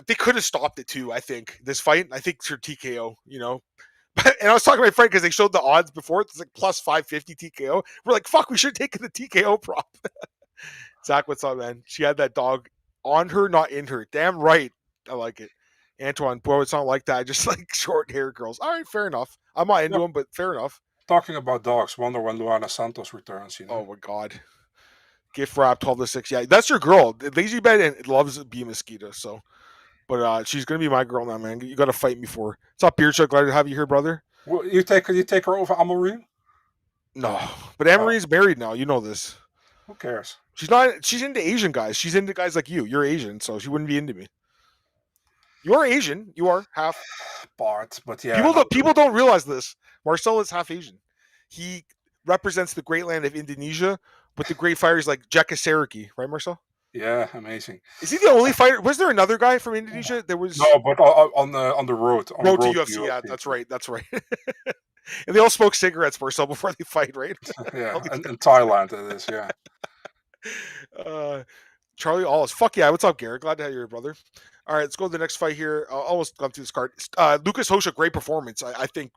They could have stopped it too. I think this fight. I think it's her TKO. You know, and I was talking to my friend because they showed the odds before. It's like plus 550 TKO. We're like, fuck, we should have taken the TKO prop. Zach, what's up, man? She had that dog on her, not in her. Damn right. I like it. Antoine, bro, it's not like that. I just like short hair girls. All right, fair enough. I'm not into them, but fair enough.
Talking about dogs, wonder when Luana Santos returns. You know?
Oh my god. Gift wrap 12-6. Yeah, that's your girl. Lazy Bed and loves Bee Mosquito. So, but she's gonna be my girl now, man. You got to fight me for her. What's up, Beard Chuck? Glad to have you here, brother.
Well, you take her over Amorim?
No, but Anne-Marie's married now. You know this.
Who cares?
She's not. She's into Asian guys. She's into guys like you. You're Asian, so she wouldn't be into me. You're Asian. You are half.
Part, but yeah.
People don't realize this. Marcel is half Asian. He represents the great land of Indonesia, but the great fighters like Jeka Sariki, right, Marcel?
Yeah, amazing.
Is he the only fighter? Was there another guy from Indonesia? There was
no, but on the road. On
road
the road
to UFC. Yeah, that's right. That's right. And they all smoke cigarettes Marcel before they fight, right?
Yeah, in Thailand it is. Yeah.
Charlie Allis. Fuck yeah. What's up, Garrett? Glad to have you here, brother. All right, let's go to the next fight here. I'll almost gone through this card. Lucas Hosha, great performance. I think,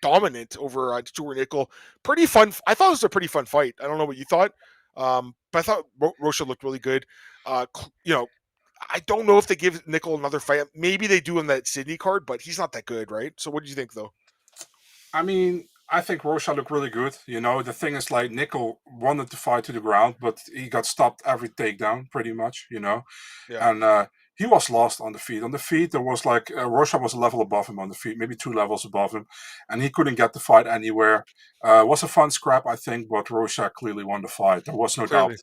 dominant over Stuart Nickel. Pretty fun. I thought it was a pretty fun fight. I don't know what you thought. But I thought Rocha looked really good. I don't know if they give Nickel another fight. Maybe they do in that Sydney card, but he's not that good, right? So what do you think, though?
I mean, I think Rocha looked really good. The thing is, like, Nickel wanted to fight to the ground, but he got stopped every takedown, pretty much, Yeah. And he was lost on the feet. On the feet, there was like, Rocha was a level above him on the feet, maybe 2 levels above him, and he couldn't get the fight anywhere. It was a fun scrap, I think, but Rocha clearly won the fight. There was no doubt,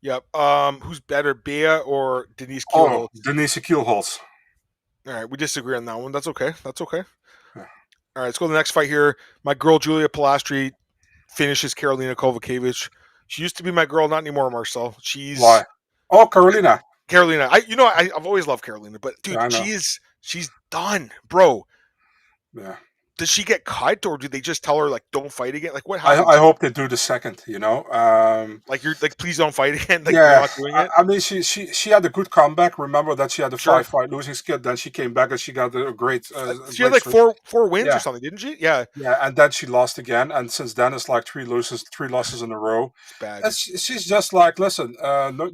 Yep. Who's better, Bea or Denise Kielholz?
Oh, Denise Kielholz.
All right, we disagree on that one. That's okay.
Yeah.
All right, let's go to the next fight here. My girl, Julia Pilastri, finishes Karolina Kovacevic. She used to be my girl, not anymore, Marcel. She's...
Why? Oh, Karolina.
Carolina. I've always loved Carolina, but dude, yeah, she's done, bro.
Yeah.
Does she get cut, or do they just tell her like don't fight again? Like what happens?
I hope they do the second.
Like you're like please don't fight again. Like
yeah,
you're not doing it.
I mean she had a good comeback. Remember that she had a 5-fight losing skid. Then she came back and she got a great.
She had like four wins or something, didn't she? Yeah.
Yeah, and then she lost again, and since then it's like 3 losses in a row.
It's bad.
And she's just like, listen,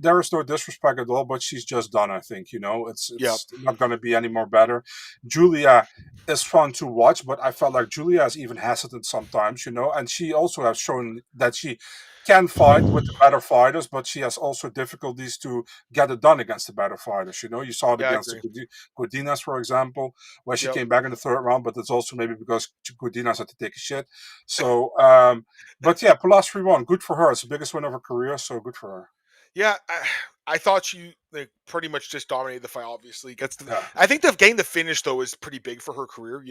there is no disrespect at all, but she's just done. I think it's not going to be any more better. Julia is fun to watch, but I felt like Julia is even hesitant sometimes, and she also has shown that she can fight with the better fighters, but she has also difficulties to get it done against the better fighters. You saw it against Godinez, for example, where she came back in the 3rd round, but it's also maybe because Godinez had to take a shit. So, but yeah, Pilastri won. Good for her. It's the biggest win of her career, so good for her.
Yeah, I thought she pretty much just dominated the fight. Obviously, I think getting the finish though is pretty big for her career.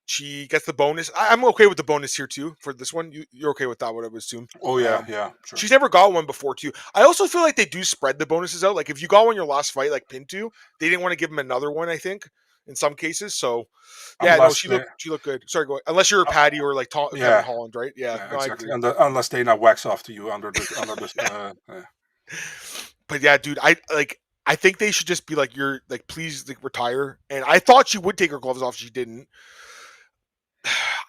She gets the bonus. I'm okay with the bonus here too for this one. You're okay with that? I would assume.
Oh yeah, sure.
She's never got one before too. I also feel like they do spread the bonuses out. Like if you got one your last fight, like Pinto, they didn't want to give him another one. I think in some cases. So yeah, she looked good. Sorry, go ahead. Unless you're a Patty or like Kevin Holland, right? Yeah, no,
exactly. Unless they not wax off to you under this.
But yeah, dude, I think they should just be like, you're like, please retire. And I thought she would take her gloves off. She didn't.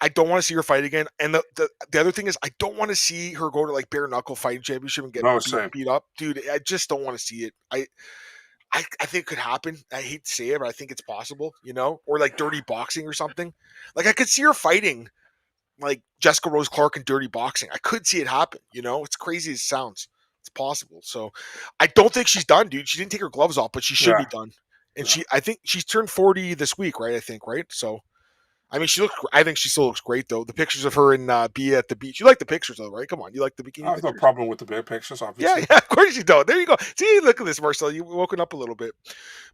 I don't want to see her fight again. And the other thing is, I don't want to see her go to like bare knuckle fighting championship and get beat up, dude. I just don't want to see it. I think it could happen. I hate to say it, but I think it's possible, or like dirty boxing or something. Like I could see her fighting like Jessica Rose Clark in dirty boxing. I could see it happen. It's crazy as it sounds. It's possible. So I don't think she's done, dude. She didn't take her gloves off, but she should be done. And I think she's turned 40 this week, right? I think, right? So I mean, I think she still looks great though. The pictures of her in Bia at the beach. You like the pictures though, right? Come on, you like the bikini
I have no
pictures?
problem with the big pictures,
Yeah,
obviously.
yeah, of course you don't. There you go. See, look at this, Marcel. You've woken up a little bit.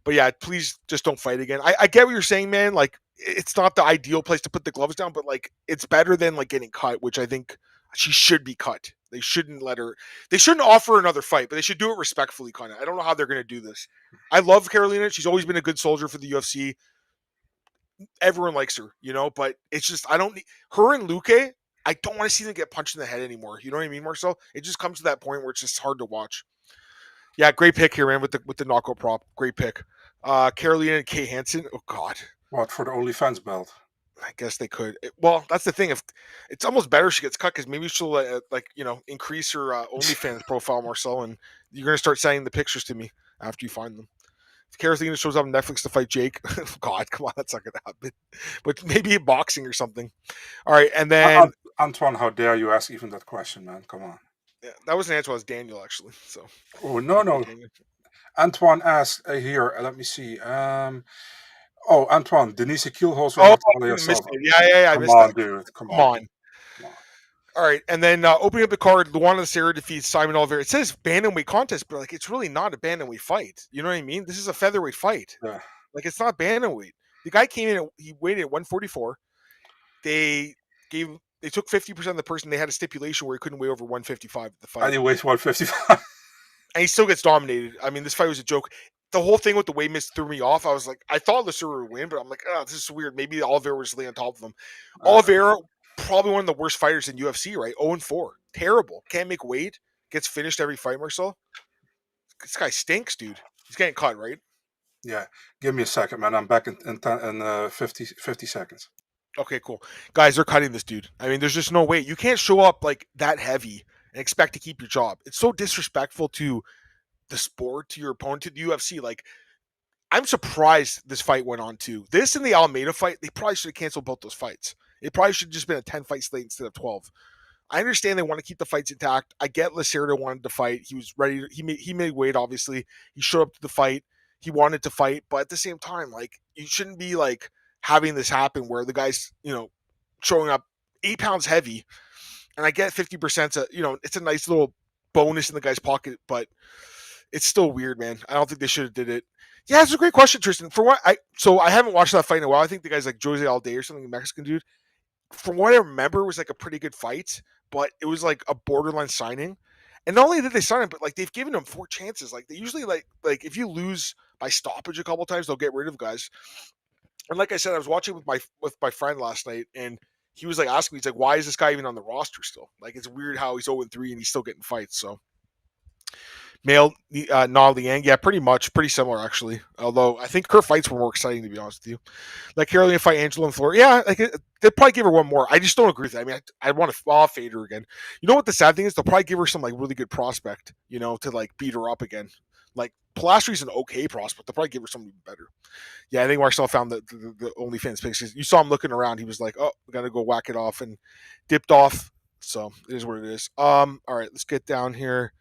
But yeah, please just don't fight again. I get what you're saying, man. Like, it's not the ideal place to put the gloves down, but like, it's better than like getting cut, which I think she should be cut. They shouldn't let her. They shouldn't offer another fight, but they should do it respectfully, kind of. I don't know how they're going to do this. I love Carolina. She's always been a good soldier for the UFC. Everyone likes her, but it's just I don't need her and Luke. I don't want to see them get punched in the head anymore. You know what I mean, Marcel? It just comes to that point where it's just hard to watch. Yeah, great pick here, man, with the knockout prop. Great pick. Carolina and Kay Hansen. Oh God.
What, for the OnlyFans belt?
I guess they could. Well, that's the thing. If it's almost better she gets cut because maybe she'll increase her OnlyFans profile, Marcel, and you're gonna start sending the pictures to me after you find them. If Carolina shows up on Netflix to fight Jake, God, come on, that's not gonna happen. But maybe in boxing or something. All right, and then
Antoine, how dare you ask even that question, man? Come on.
yeah, that was an answer. Was Daniel actually? So.
Oh no, no. Antoine asked here. Let me see. Antoine, Denise Kielholzer or
Oh,
Natalia
I missed
Silva?
it. Yeah, I
Come
missed
on,
that.
dude. Come
Come
on.
on. All right, and then opening up the card, Luana Serra defeats Simon Oliveira. It says bantamweight contest, but like it's really not a bantamweight fight. You know what I mean? This is a featherweight fight.
Yeah.
Like it's not bantamweight. The guy came in, he weighed at 144. They took 50% of the person. They had a stipulation where he couldn't weigh over 155 at the fight.
And he weighs 155.
And he still gets dominated. I mean, this fight was a joke. The whole thing with the weight miss threw me off. I was like, I thought Luceiro would win, but I'm like, oh, this is weird. Maybe Oliveira was laying on top of him. Oliveira, probably one of the worst fighters in UFC, right? 0-4. Terrible. Can't make weight. Gets finished every fight, Marcel. This guy stinks, dude. He's getting cut, right?
Yeah. Give me a second, man. I'm back in 50 seconds.
Okay, cool. Guys, they're cutting this dude. I mean, there's just no way. You can't show up like that heavy and expect to keep your job. It's so disrespectful to the sport, to your opponent, to the UFC. Like, I'm surprised this fight went on too. This and the Almeida fight, they probably should have canceled both those fights. It probably should have just been a 10-fight slate instead of 12. I understand they want to keep the fights intact. I get Lacerda wanted to fight. He was ready. He made weight, obviously. He showed up to the fight. He wanted to fight. But at the same time, like, you shouldn't be, like, having this happen where the guy's, showing up 8 pounds heavy. And I get 50%, it's a nice little bonus in the guy's pocket, but it's still weird, man. I don't think they should have did it. Yeah, it's a great question, Tristan. So I haven't watched that fight in a while. I think the guy's like Jose Alday or something, a Mexican dude. From what I remember, it was like a pretty good fight, but it was like a borderline signing. And not only did they sign him, but like they've given him 4 chances. Like they usually like if you lose by stoppage a couple times, they'll get rid of guys. And like I said, I was watching with my friend last night, and he was like asking me, he's like, why is this guy even on the roster still? Like it's weird how he's 0-3 and he's still getting fights. So Male Na Liang, yeah, pretty similar actually. Although I think her fights were more exciting, to be honest with you. Like Carolina fight Angela and Flora, yeah, like they'll probably give her one more. I just don't agree with that. I mean, I want to fade her again. You know what the sad thing is? They'll probably give her some like really good prospect, to like beat her up again. Like Pilastri's an okay prospect. They'll probably give her something better. Yeah, I think Marcel found the OnlyFans pictures. You saw him looking around. He was like, "Oh, we got to go whack it off," and dipped off. So it is what it is. All right, let's get down here.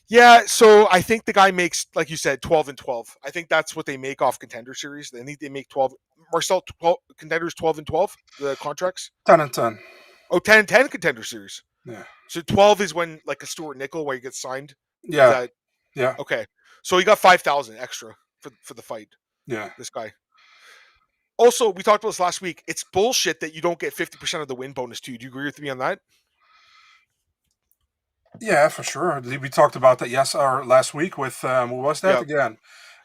Yeah, so I think the guy makes, like you said, 12 and 12. I think that's what they make off Contender Series. I think they make 12. Marcel, 12, Contenders 12 and 12, the contracts?
10 and 10.
Oh, 10 and 10 Contender Series.
Yeah.
So 12 is when, like, a Stuart Nickel, where he gets signed?
Yeah. Yeah.
Okay. So he got 5,000 extra for the fight.
Yeah.
This guy. Also, we talked about this last week. It's bullshit that you don't get 50% of the win bonus, too. Do you agree with me on that?
Yeah, for sure. We talked about that last week with who was that again?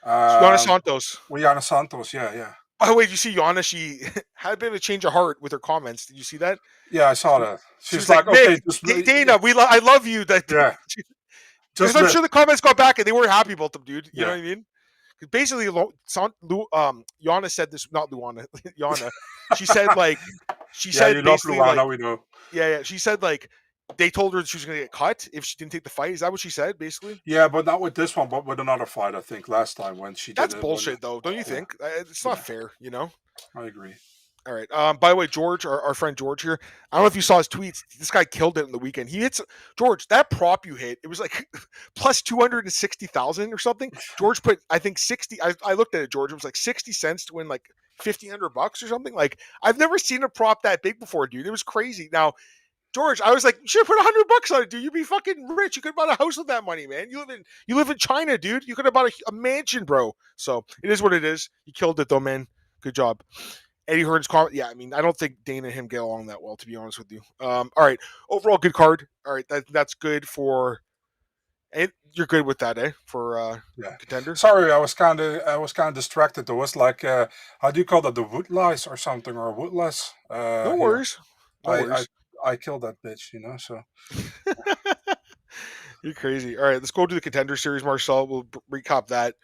Yana Santos.
With Yana Santos, yeah.
By the way, did you see Yana? She had a bit of a change of heart with her comments. Did you see that?
Yeah, I saw that.
She was like, okay, Dana, I love you. Yeah. Because I'm sure the comments got back and they weren't happy about them, dude. You know what I mean? Because basically, Yana said this, not Luana, Yana. She said
you
basically
love Luana, we know.
Yeah. She said like they told her she was going to get cut if she didn't take the fight. Is that what she said, basically?
Yeah, but not with this one, but with another fight, I think, last time when she did it.
That's bullshit, though, don't you think? It's not fair,
I agree.
All right. By the way, George, our friend George here, I don't know if you saw his tweets. This guy killed it in the weekend. He hits George, that prop you hit, it was like plus 260,000 or something. George put, I think 60. I looked at it, George. It was like 60 cents to win like $1,500 or something. Like, I've never seen a prop that big before, dude. It was crazy. Now, George, I was like, you should have put $100 on it, dude. You'd be fucking rich. You could have bought a house with that money, man. You live in China, dude. You could have bought a mansion, bro. So it is what it is. You killed it though, man. Good job. Eddie Hearn's comment. Yeah, I mean, I don't think Dana and him get along that well, to be honest with you. All right, overall good card. All right, that's good for. And you're good with that, eh? For
Yeah.
Contender.
Sorry, I was kind of distracted. There was like how do you call that? The wood lice or something, or woodless?
No
Here.
worries. No worries.
I killed that bitch, so.
You're crazy. All right, let's go to the Contender Series, Marcel. We'll recap that.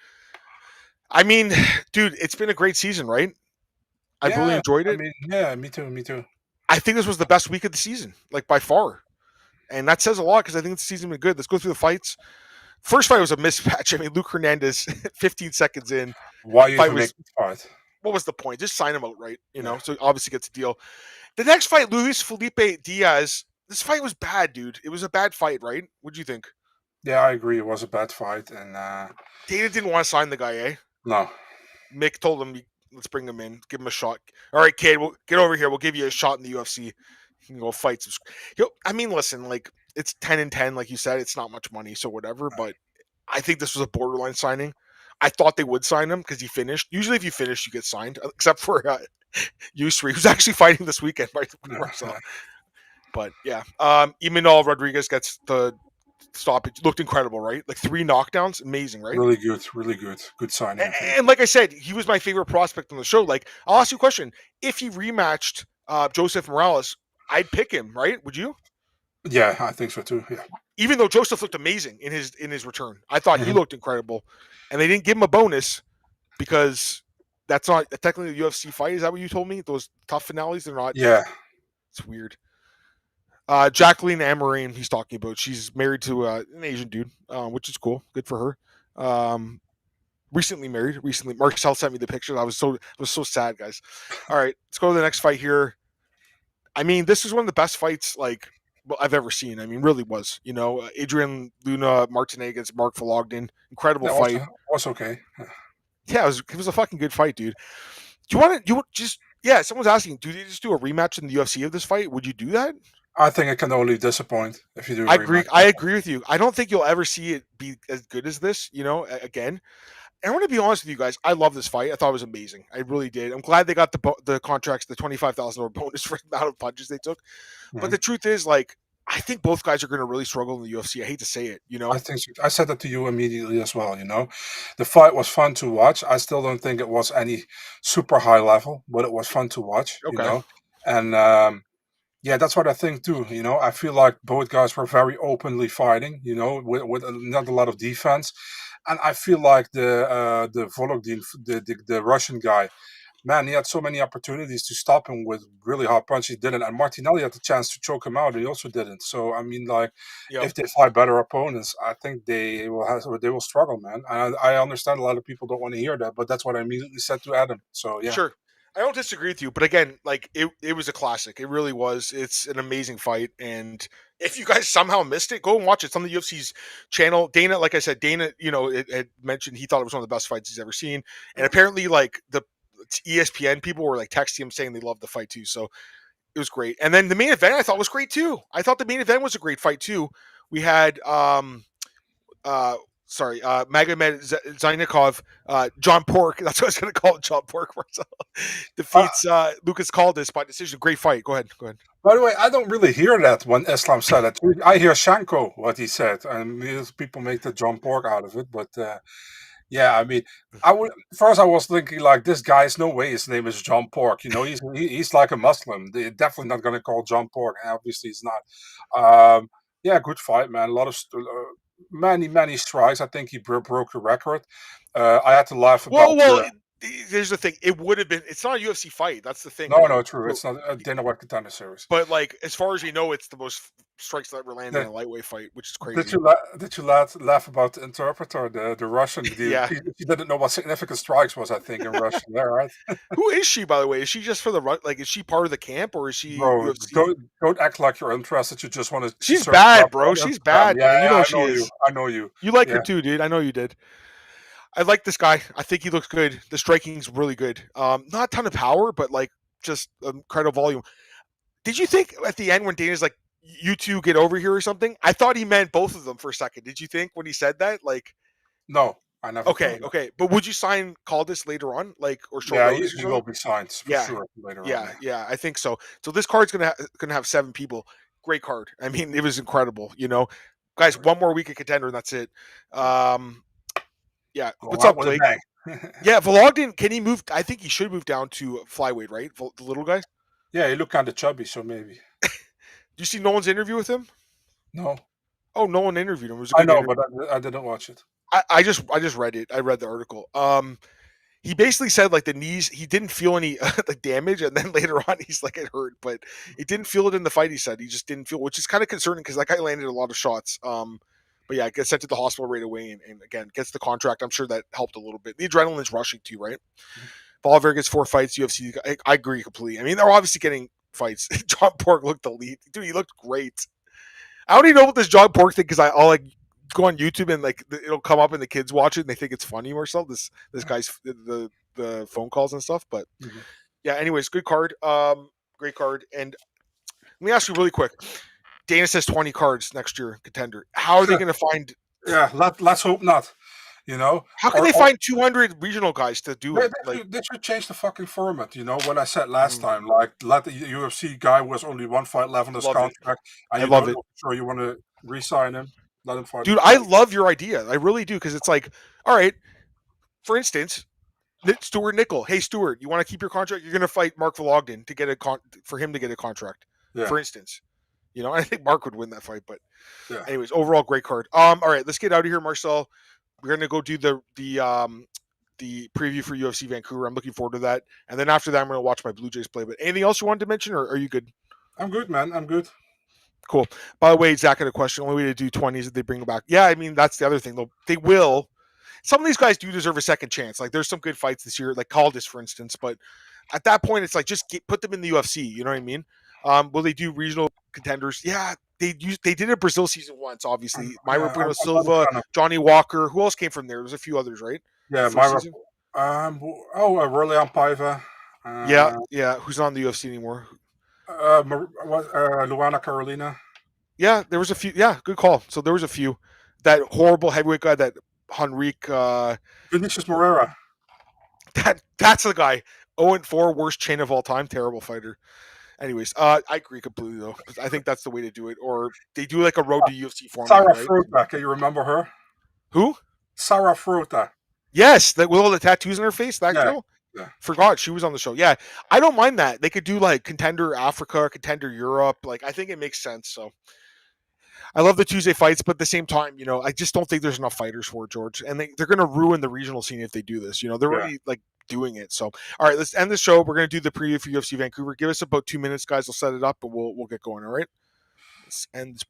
I mean, dude, it's been a great season, right? I've really enjoyed it.
I mean, yeah, me too.
I think this was the best week of the season, like by far. And that says a lot because I think the season been good. Let's go through the fights. First fight was a mismatch. I mean, Luke Hernandez, 15 seconds in.
Why you make the fight?
What was the point? Just sign him out, right? So obviously gets a deal. The next fight, Luis Felipe Diaz. This fight was bad, dude. It was a bad fight, right? What do you think?
Yeah, I agree. It was a bad fight, and
Dana didn't want to sign the guy, eh?
No.
Mick told him, let's bring him in, give him a shot. All right, kid, we'll get over here. We'll give you a shot in the UFC. You can go fight some. I mean, listen, like it's 10-10, like you said. It's not much money, so whatever. But I think this was a borderline signing. I thought they would sign him because he finished. Usually, if you finish, you get signed, except for Yusri, who's actually fighting this weekend. Right? But yeah, Imanol Rodriguez gets the stoppage. Looked incredible, right? Like 3 knockdowns, amazing, right?
Really good signing.
And like I said, he was my favorite prospect on the show. Like, I'll ask you a question: if he rematched Joseph Morales, I'd pick him, right? Would you?
Yeah, I think so too. Yeah.
Even though Joseph looked amazing in his return, I thought he looked incredible, and they didn't give him a bonus because that's not technically a UFC fight. Is that what you told me? Those tough finales, they're not.
Yeah,
it's weird. Jacqueline Amorim, he's talking about. She's married to an Asian dude, which is cool. Good for her. Recently married. Marcel sent me the pictures. I was so sad, guys. All right, let's go to the next fight here. I mean, this is one of the best fights I've ever seen. I mean, really was. Adrian Luna Martinez against Mark Vologden. Incredible fight.
Was okay.
Yeah, it was a fucking good fight, dude. Someone's asking, do they just do a rematch in the UFC of this fight? Would you do that?
I think it can only disappoint if you do.
I agree with you. I don't think you'll ever see it be as good as this. Again. And I want to be honest with you guys. I love this fight. I thought it was amazing. I really did. I'm glad they got the contracts, the $25,000 bonus for the amount of punches they took. Mm-hmm. But the truth is, I think both guys are going to really struggle in the UFC. I hate to say it,
I think so. I said that to you immediately as well. The fight was fun to watch. I still don't think it was any super high level, but it was fun to watch. Okay. And yeah, that's what I think too. I feel like both guys were very openly fighting. With not a lot of defense. And I feel like the Vologdin, the Russian guy, man, he had so many opportunities to stop him with really hard punches. He didn't. And Martinelli had the chance to choke him out, and he also didn't. So I mean, if they fight better opponents, I think they will struggle, man. And I understand a lot of people don't want to hear that, but that's what I immediately said to Adam. So yeah,
sure. I don't disagree with you, but again, it was a classic. It really was. It's an amazing fight, and if you guys somehow missed it, go and watch it. It's on the UFC's channel. Dana, like I said, it had mentioned he thought it was one of the best fights he's ever seen, and apparently, the ESPN people were texting him saying they loved the fight too. So it was great. And then the main event I thought was great too. I thought the main event was a great fight too. We had Magomed Zainikov, John Pork. That's what I was going to call it, John Pork. Defeats Lucas Caldas by decision. Great fight. Go ahead.
By the way, I don't really hear that when Islam said it. I hear Shanko, what he said, and people make the John Pork out of it. But yeah, I mean, first I was thinking this guy's no way his name is John Pork. He's like a Muslim. They're definitely not going to call John Pork. Obviously, he's not. Yeah, good fight, man. A lot of many strikes. I think he broke the record. I had to laugh about.
There's the thing. It would have been. It's not a UFC fight. That's the thing.
No, true. It's not a Dana White Contender Series.
But as far as we know, it's the most strikes that were landed in a lightweight fight, which is crazy.
Did you laugh about the interpreter, the Russian?
Yeah.
He didn't know what significant strikes was. I think in Russian there, right?
Who is she, by the way? Is she just for the is she part of the camp or is she?
Bro, don't act like you're interested. You just want to.
She's bad, bro. She's bad.
Yeah,
man. You know
I
she
know
is.
You. I know you.
You like her too, dude. I know you did. I like this guy. I think he looks good. The striking's really good. Not a ton of power, but like just incredible volume. Did you think at the end when Dana's like, "You two get over here" or something? I thought he meant both of them for a second. Did you think when he said that? Like,
No, I never thought that.
okay. But would you sign Caldas later on, like, or short
Yeah,
notice or
he will
something?
be signed for
Yeah,
sure later on.
yeah. I think so. So this card's gonna have 7 people. Great card. I mean, it was incredible. Guys, one more week of contender, and that's it. Yeah.
Go
What's
out
up,
with a
Blake?
bang.
Yeah, Vologden, can he move? I think he should move down to flyweight, right? The little guy.
Yeah, he looked kind of chubby, so maybe.
Do you see Nolan's interview with him?
No,
Oh, Nolan interviewed him. It was a
I
good
know,
interview.
but I didn't watch it.
I just read it. I read the article. He basically said like the knees, he didn't feel any like damage, and then later on he's like it hurt, but he didn't feel it in the fight. He said he just didn't feel, which is kind of concerning because that guy landed a lot of shots. But yeah, gets sent to the hospital right away, and again gets the contract. I'm sure that helped a little bit. The adrenaline's rushing too, right? Oliveira gets 4 fights. UFC. I agree completely. I mean, they're obviously getting fights. John Pork looked elite, dude. He looked great. I don't even know what this John Pork thing because I'll like go on YouTube and like it'll come up and the kids watch it and they think it's funny or something. This guy's the phone calls and stuff. But yeah, anyways, good card. Great card. And let me ask you really quick. Dana says 20 cards next year, contender. How are they going to find?
Yeah, let's hope not.
How can they find 200 regional guys to do it?
They should change the fucking format. What I said last time, like let the UFC guy was only 1 fight left on his contract, and you don't know sure you want to re-sign him. Let him fight.
Dude, I love your idea. I really do because it's like, all right. For instance, Stuart Nickel. Hey, Stuart, you want to keep your contract? You're going to fight Mark Vologden to get for him to get a contract.
Yeah.
For instance, I think Mark would win that fight. But
yeah.
Anyways, overall great card. All right, let's get out of here, Marcel. We're going to go do the preview for UFC Vancouver. I'm looking forward to that. And then after that, I'm going to watch my Blue Jays play. But anything else you wanted to mention, or are you good?
I'm good, man. I'm good.
Cool. By the way, Zach had a question. Only way to do 20s is they bring them back. Yeah, I mean, that's the other thing. They will. Some of these guys do deserve a second chance. Like, there's some good fights this year, like Caldas, for instance. But at that point, it's like, just put them in the UFC. You know what I mean? Will they do regional contenders? Yeah, they did a Brazil season once, obviously. Myra Bueno Silva, Johnny Walker. Who else came from there? There's a few others, right?
Yeah, Myra. Aurelian Paiva.
Yeah. Who's not in the UFC anymore?
Luana Carolina.
Yeah, there was a few. Yeah, good call. So there was a few. That horrible heavyweight guy, that Henrique.
Vinicius Moreira.
That's the guy. 0-4, worst chain of all time. Terrible fighter. Anyways, I agree completely though. I think that's the way to do it. Or they do like a road to UFC format.
Sarah
right?
Fruta. Can you remember her?
Who?
Sarah Fruta.
Yes, that with all the tattoos on her face. That girl.
Yeah.
Forgot she was on the show. Yeah, I don't mind that. They could do like contender Africa, contender Europe. Like, I think it makes sense. So I love the Tuesday fights, but at the same time, I just don't think there's enough fighters for it, George. And they're going to ruin the regional scene if they do this. They're already like doing it. So, all right, let's end the show. We're going to do the preview for UFC Vancouver. Give us about 2 minutes, guys. I'll set it up, and we'll get going. All right. Let's end this